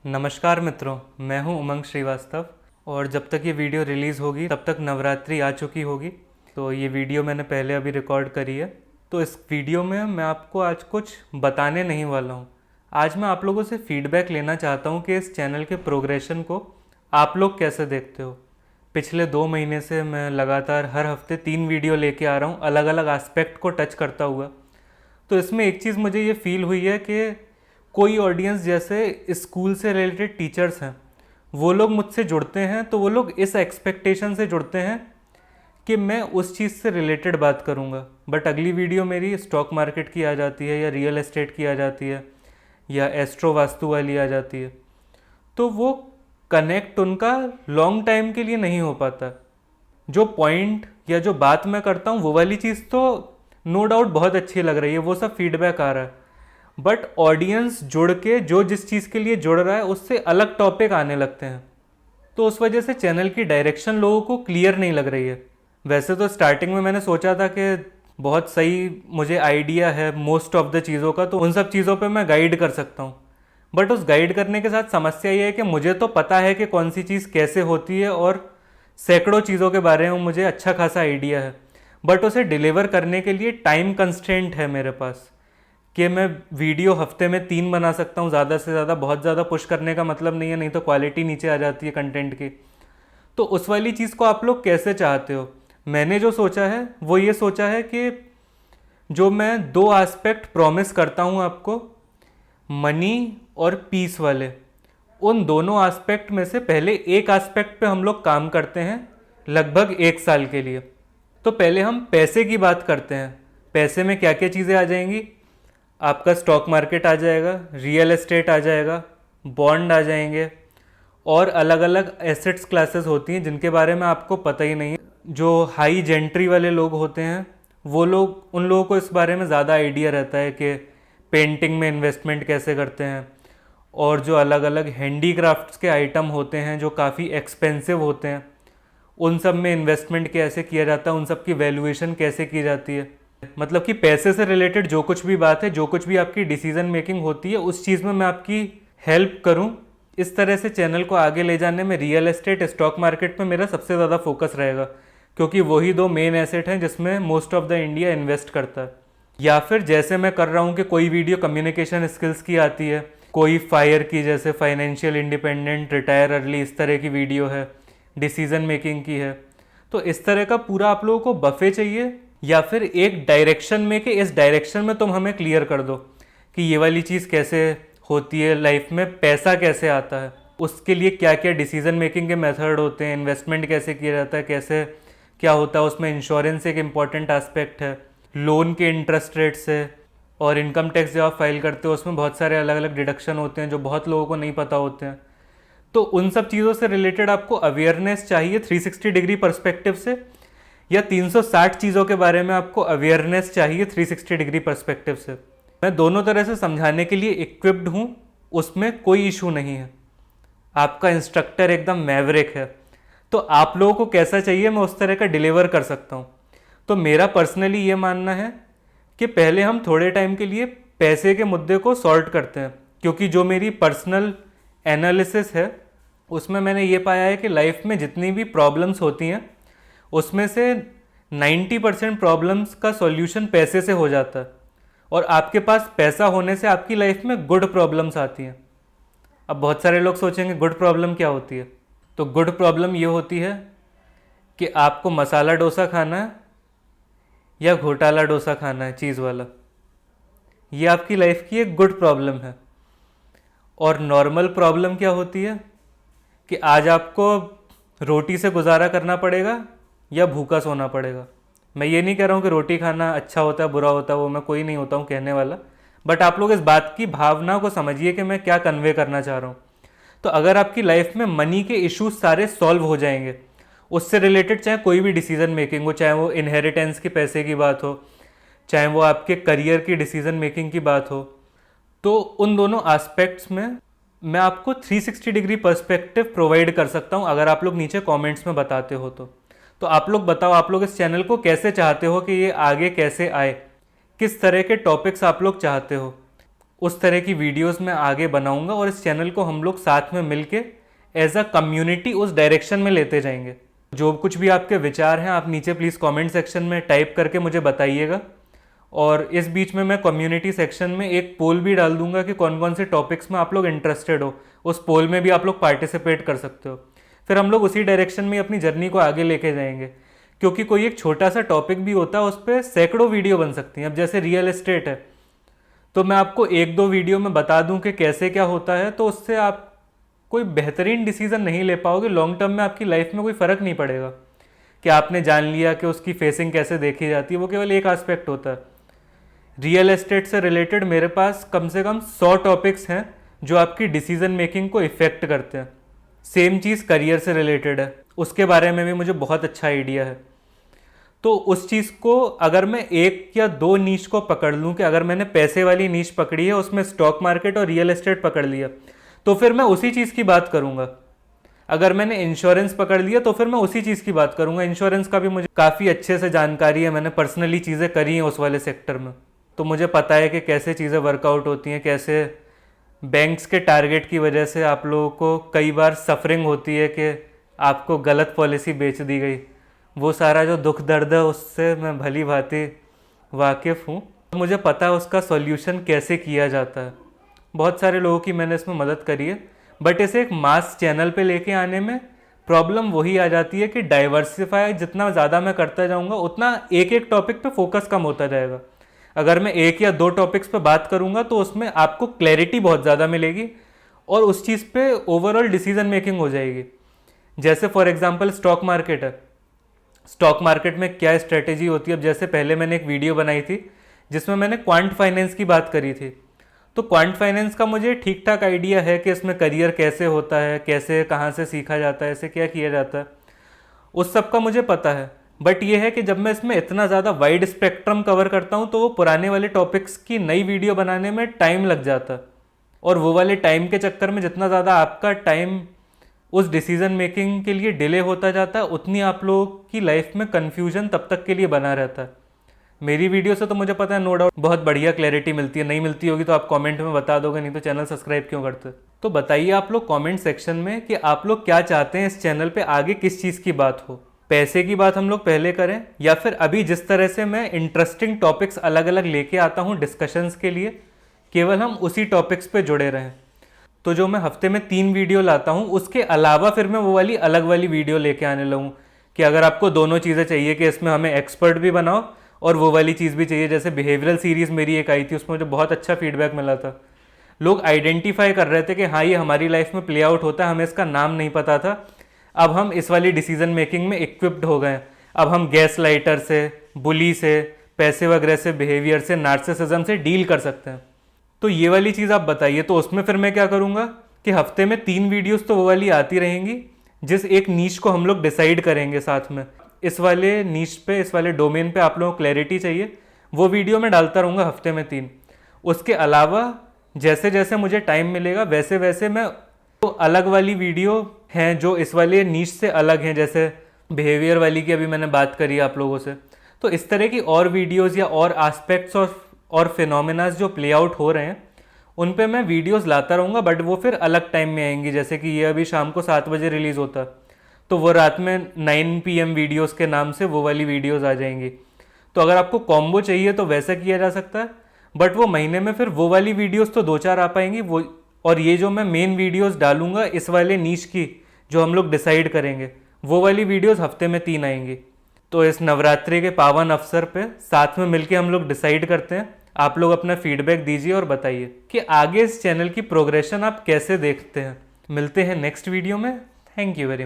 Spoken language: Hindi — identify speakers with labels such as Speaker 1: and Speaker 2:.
Speaker 1: नमस्कार मित्रों, मैं हूं उमंग श्रीवास्तव और जब तक ये वीडियो रिलीज़ होगी तब तक नवरात्रि आ चुकी होगी। तो ये वीडियो मैंने पहले अभी रिकॉर्ड करी है। तो इस वीडियो में मैं आपको आज कुछ बताने नहीं वाला हूँ। आज मैं आप लोगों से फीडबैक लेना चाहता हूँ कि इस चैनल के प्रोग्रेशन को आप लोग कैसे देखते हो। पिछले 2 महीने से मैं लगातार हर हफ्ते 3 वीडियो लेके आ रहा हूँ, अलग अलग एस्पेक्ट को टच करता हुआ। तो इसमें एक चीज़ मुझे ये फील हुई है कि कोई ऑडियंस, जैसे स्कूल से रिलेटेड टीचर्स हैं, वो लोग मुझसे जुड़ते हैं तो वो लोग इस एक्सपेक्टेशन से जुड़ते हैं कि मैं उस चीज़ से रिलेटेड बात करूँगा। बट अगली वीडियो मेरी स्टॉक मार्केट की आ जाती है या रियल एस्टेट की आ जाती है या एस्ट्रो वास्तु वाली आ जाती है, तो वो कनेक्ट उनका लॉन्ग टाइम के लिए नहीं हो पाता। जो पॉइंट या जो बात मैं करता हूँ वो वाली चीज़ तो नो डाउट बहुत अच्छी लग रही है, वो सब फीडबैक आ रहा है, बट ऑडियंस जुड़ के जो जिस चीज़ के लिए जुड़ रहा है उससे अलग टॉपिक आने लगते हैं। तो उस वजह से चैनल की डायरेक्शन लोगों को क्लियर नहीं लग रही है। वैसे तो स्टार्टिंग में मैंने सोचा था कि बहुत सही मुझे आइडिया है मोस्ट ऑफ द चीज़ों का, तो उन सब चीज़ों पे मैं गाइड कर सकता हूँ। बट उस गाइड करने के साथ समस्या ये है कि मुझे तो पता है कि कौन सी चीज़ कैसे होती है और सैकड़ों चीज़ों के बारे में मुझे अच्छा खासा आइडिया है, बट उसे डिलीवर करने के लिए टाइम कंस्ट्रेंट है मेरे पास कि मैं वीडियो हफ्ते में 3 बना सकता हूँ ज़्यादा से ज़्यादा। बहुत ज़्यादा पुश करने का मतलब नहीं है, नहीं तो क्वालिटी नीचे आ जाती है कंटेंट की। तो उस वाली चीज़ को आप लोग कैसे चाहते हो? मैंने जो सोचा है वो ये सोचा है कि जो मैं 2 एस्पेक्ट प्रॉमिस करता हूँ आपको, मनी और पीस वाले, उन दोनों एस्पेक्ट में से पहले एक एस्पेक्ट पे हम लोग काम करते हैं लगभग 1 साल के लिए। तो पहले हम पैसे की बात करते हैं। पैसे में क्या क्या चीज़ें आ जाएंगी? आपका स्टॉक मार्केट आ जाएगा, रियल एस्टेट आ जाएगा, बॉन्ड आ जाएंगे और अलग अलग एसेट्स क्लासेस होती हैं जिनके बारे में आपको पता ही नहीं है। जो हाई जेंट्री वाले लोग होते हैं वो लोग, उन लोगों को इस बारे में ज़्यादा आइडिया रहता है कि पेंटिंग में इन्वेस्टमेंट कैसे करते हैं, और जो अलग अलग हैंडीक्राफ्ट्स के आइटम होते हैं जो काफ़ी एक्सपेंसिव होते हैं, उन सब में इन्वेस्टमेंट कैसे किया जाता है, उन सब की वैल्यूएशन कैसे की जाती है। मतलब कि पैसे से रिलेटेड जो कुछ भी बात है, जो कुछ भी आपकी डिसीजन मेकिंग होती है, उस चीज़ में मैं आपकी हेल्प करूं। इस तरह से चैनल को आगे ले जाने में रियल एस्टेट, स्टॉक मार्केट पे मेरा सबसे ज़्यादा फोकस रहेगा, क्योंकि वही 2 मेन एसेट हैं जिसमें most of the India invest करता है। या फिर जैसे मैं कर रहा हूँ कि कोई वीडियो कम्युनिकेशन स्किल्स की आती है, कोई फायर की, जैसे फाइनेंशियल इंडिपेंडेंट, रिटायर अर्ली, इस तरह की वीडियो है, डिसीजन मेकिंग की है। तो इस तरह का पूरा आप लोगों को बफे चाहिए, या फिर एक डायरेक्शन में कि इस डायरेक्शन में तुम हमें क्लियर कर दो कि ये वाली चीज़ कैसे होती है, लाइफ में पैसा कैसे आता है, उसके लिए क्या क्या डिसीजन मेकिंग के मेथड होते हैं, इन्वेस्टमेंट कैसे किया जाता है, कैसे क्या होता है उसमें, इंश्योरेंस एक इम्पॉर्टेंट एस्पेक्ट है, लोन के इंटरेस्ट रेट से, और इनकम टैक्स जब आप फाइल करते हो उसमें बहुत सारे अलग अलग डिडक्शन होते हैं जो बहुत लोगों को नहीं पता होते हैं। तो उन सब चीज़ों से रिलेटेड आपको अवेयरनेस चाहिए 360 डिग्री पर्सपेक्टिव से, या 360 चीज़ों के बारे में आपको अवेयरनेस चाहिए 360 डिग्री पर्सपेक्टिव से। मैं दोनों तरह से समझाने के लिए इक्विप्ड हूँ, उसमें कोई इशू नहीं है। आपका इंस्ट्रक्टर एकदम मैवरिक है, तो आप लोगों को कैसा चाहिए मैं उस तरह का डिलीवर कर सकता हूँ। तो मेरा पर्सनली ये मानना है कि पहले हम थोड़े टाइम के लिए पैसे के मुद्दे को सॉल्व करते हैं, क्योंकि जो मेरी पर्सनल एनालिसिस है उसमें मैंने ये पाया है कि लाइफ में जितनी भी प्रॉब्लम्स होती हैं उसमें से 90% प्रॉब्लम्स का सॉल्यूशन पैसे से हो जाता है, और आपके पास पैसा होने से आपकी लाइफ में गुड प्रॉब्लम्स आती हैं। अब बहुत सारे लोग सोचेंगे गुड प्रॉब्लम क्या होती है? तो गुड प्रॉब्लम ये होती है कि आपको मसाला डोसा खाना है या घोटाला डोसा खाना है, चीज़ वाला। ये आपकी लाइफ की एक गुड प्रॉब्लम है। और नॉर्मल प्रॉब्लम क्या होती है कि आज आपको रोटी से गुजारा करना पड़ेगा या भूखा सोना पड़ेगा। मैं ये नहीं कह रहा हूँ कि रोटी खाना अच्छा होता है बुरा होता है, वो मैं कोई नहीं होता हूँ कहने वाला, बट आप लोग इस बात की भावना को समझिए कि मैं क्या कन्वे करना चाह रहा हूँ। तो अगर आपकी लाइफ में मनी के इश्यूज सारे सॉल्व हो जाएंगे, उससे रिलेटेड चाहे कोई भी डिसीजन मेकिंग हो, चाहे वो इनहेरिटेंस की पैसे की बात हो, चाहे वो आपके करियर की डिसीजन मेकिंग की बात हो, तो उन दोनों एस्पेक्ट्स में मैं आपको 360 डिग्री पर्सपेक्टिव प्रोवाइड कर सकता हूँ, अगर आप लोग नीचे कमेंट्स में बताते हो तो आप लोग बताओ, आप लोग इस चैनल को कैसे चाहते हो कि ये आगे कैसे आए, किस तरह के टॉपिक्स आप लोग चाहते हो। उस तरह की वीडियोस मैं आगे बनाऊंगा और इस चैनल को हम लोग साथ में मिलके एज अ कम्युनिटी उस डायरेक्शन में लेते जाएंगे। जो कुछ भी आपके विचार हैं आप नीचे प्लीज़ कमेंट सेक्शन में टाइप करके मुझे बताइएगा। और इस बीच में मैं कम्युनिटी सेक्शन में एक पोल भी डाल दूंगा कि कौन कौन से टॉपिक्स में आप लोग इंटरेस्टेड हो। उस पोल में भी आप लोग पार्टिसिपेट कर सकते हो। फिर हम लोग उसी डायरेक्शन में अपनी जर्नी को आगे लेके जाएंगे, क्योंकि कोई एक छोटा सा टॉपिक भी होता है उस पर सैकड़ों वीडियो बन सकती हैं। अब जैसे रियल एस्टेट है, तो मैं आपको एक दो वीडियो में बता दूं कि कैसे क्या होता है, तो उससे आप कोई बेहतरीन डिसीजन नहीं ले पाओगे। लॉन्ग टर्म में आपकी लाइफ में कोई फ़र्क नहीं पड़ेगा कि आपने जान लिया कि उसकी फेसिंग कैसे देखी जाती है। वो केवल एक एस्पेक्ट होता है। रियल एस्टेट से रिलेटेड मेरे पास कम से कम 100 टॉपिक्स हैं जो आपकी डिसीजन मेकिंग को इफ़ेक्ट करते हैं। सेम चीज़ करियर से रिलेटेड है, उसके बारे में भी मुझे बहुत अच्छा आइडिया है। तो उस चीज़ को अगर मैं एक या दो नीश को पकड़ लूँ, कि अगर मैंने पैसे वाली नीश पकड़ी है, उसमें स्टॉक मार्केट और रियल एस्टेट पकड़ लिया, तो फिर मैं उसी चीज़ की बात करूँगा। अगर मैंने इंश्योरेंस पकड़ लिया तो फिर मैं उसी चीज़ की बात करूँगा। इंश्योरेंस का भी मुझे काफ़ी अच्छे से जानकारी है, मैंने पर्सनली चीज़ें करी हैं उस वाले सेक्टर में, तो मुझे पता है कि कैसे चीज़ें वर्कआउट होती हैं, कैसे बैंक्स के टारगेट की वजह से आप लोगों को कई बार सफरिंग होती है कि आपको गलत पॉलिसी बेच दी गई। वो सारा जो दुख दर्द है उससे मैं भली भांति वाकिफ़ हूँ। मुझे पता है उसका सॉल्यूशन कैसे किया जाता है। बहुत सारे लोगों की मैंने इसमें मदद करी है, बट इसे एक मास चैनल पे लेके आने में प्रॉब्लम वही आ जाती है कि डाइवर्सिफाई जितना ज़्यादा मैं करता जाऊँगा उतना एक एक टॉपिक पे फोकस कम होता जाएगा। अगर मैं एक या दो टॉपिक्स पे बात करूँगा तो उसमें आपको क्लैरिटी बहुत ज़्यादा मिलेगी और उस चीज़ पे ओवरऑल डिसीजन मेकिंग हो जाएगी। जैसे फॉर एग्जांपल स्टॉक मार्केट है, स्टॉक मार्केट में क्या स्ट्रेटेजी होती है। अब जैसे पहले मैंने एक वीडियो बनाई थी जिसमें मैंने क्वांट फाइनेंस की बात करी थी, तो क्वांट फाइनेंस का मुझे ठीक ठाक आइडिया है कि इसमें करियर कैसे होता है, कैसे कहाँ से सीखा जाता है, ऐसे क्या किया जाता है, उस सब का मुझे पता है। बट ये है कि जब मैं इसमें इतना ज़्यादा वाइड स्पेक्ट्रम कवर करता हूँ तो वो पुराने वाले टॉपिक्स की नई वीडियो बनाने में टाइम लग जाता है, और वो वाले टाइम के चक्कर में जितना ज़्यादा आपका टाइम उस डिसीजन मेकिंग के लिए डिले होता जाता है, उतनी आप लोगों की लाइफ में कन्फ्यूजन तब तक के लिए बना रहता है। मेरी वीडियो से तो मुझे पता है नो डाउट बहुत बढ़िया क्लैरिटी मिलती है। नहीं मिलती होगी तो आप कमेंट में बता दोगे, नहीं तो चैनल सब्सक्राइब क्यों करते। तो बताइए आप लोग कमेंट सेक्शन में कि आप लोग क्या चाहते हैं इस चैनल पे आगे किस चीज़ की बात हो। पैसे की बात हम लोग पहले करें, या फिर अभी जिस तरह से मैं इंटरेस्टिंग टॉपिक्स अलग अलग लेके आता हूँ डिस्कशंस के लिए, केवल हम उसी टॉपिक्स पे जुड़े रहें। तो जो मैं हफ्ते में 3 वीडियो लाता हूँ उसके अलावा फिर मैं वो वाली अलग वाली वीडियो लेके आने लगूँ कि अगर आपको दोनों चीज़ें चाहिए कि इसमें हमें एक्सपर्ट भी बनाओ और वो वाली चीज़ भी चाहिए। जैसे बिहेवियरल सीरीज़ मेरी एक आई थी, उसमें मुझे बहुत अच्छा फीडबैक मिला था। लोग आइडेंटिफाई कर रहे थे कि हाँ ये हमारी लाइफ में प्ले आउट होता है, हमें इसका नाम नहीं पता था। अब हम इस वाली डिसीजन मेकिंग में इक्विप्ड हो गए। अब हम गैस लाइटर से, बुली से, पैसिव अग्रेसिव बिहेवियर से, नार्सिसिज्म से डील कर सकते हैं। तो ये वाली चीज़ आप बताइए। तो उसमें फिर मैं क्या करूँगा कि हफ्ते में 3 वीडियोस तो वो वाली आती रहेंगी जिस एक नीश को हम लोग डिसाइड करेंगे साथ में। इस वाले नीश पे, इस वाले डोमेन पे आप लोगों को क्लैरिटी चाहिए, वो वीडियो मैं डालता रहूँगा हफ्ते में 3। उसके अलावा जैसे जैसे मुझे टाइम मिलेगा वैसे वैसे मैं तो अलग वाली वीडियो हैं जो इस वाले नीश से अलग हैं, जैसे बिहेवियर वाली की अभी मैंने बात करी आप लोगों से, तो इस तरह की और वीडियोज़ या और एस्पेक्ट्स और फिनोमेनाज जो प्ले आउट हो रहे हैं उन पे मैं वीडियोस लाता रहूँगा। बट वो फिर अलग टाइम में आएंगी। जैसे कि ये अभी शाम को 7 बजे रिलीज़ होता है, तो वो रात में 9 PM वीडियोस के नाम से वो वाली वीडियोस आ जाएंगी। तो अगर आपको कॉम्बो चाहिए तो वैसा किया जा सकता है, बट वो महीने में फिर वो वाली वीडियोस तो 2-4 आ पाएंगी वो, और ये जो मैं मेन वीडियोस डालूंगा इस वाले नीश की जो हम लोग डिसाइड करेंगे, वो वाली वीडियोस हफ्ते में 3 आएंगी। तो इस नवरात्रि के पावन अवसर पे साथ में मिलके हम लोग डिसाइड करते हैं। आप लोग अपना फीडबैक दीजिए और बताइए कि आगे इस चैनल की प्रोग्रेशन आप कैसे देखते हैं। मिलते हैं नेक्स्ट वीडियो में। Thank you very much.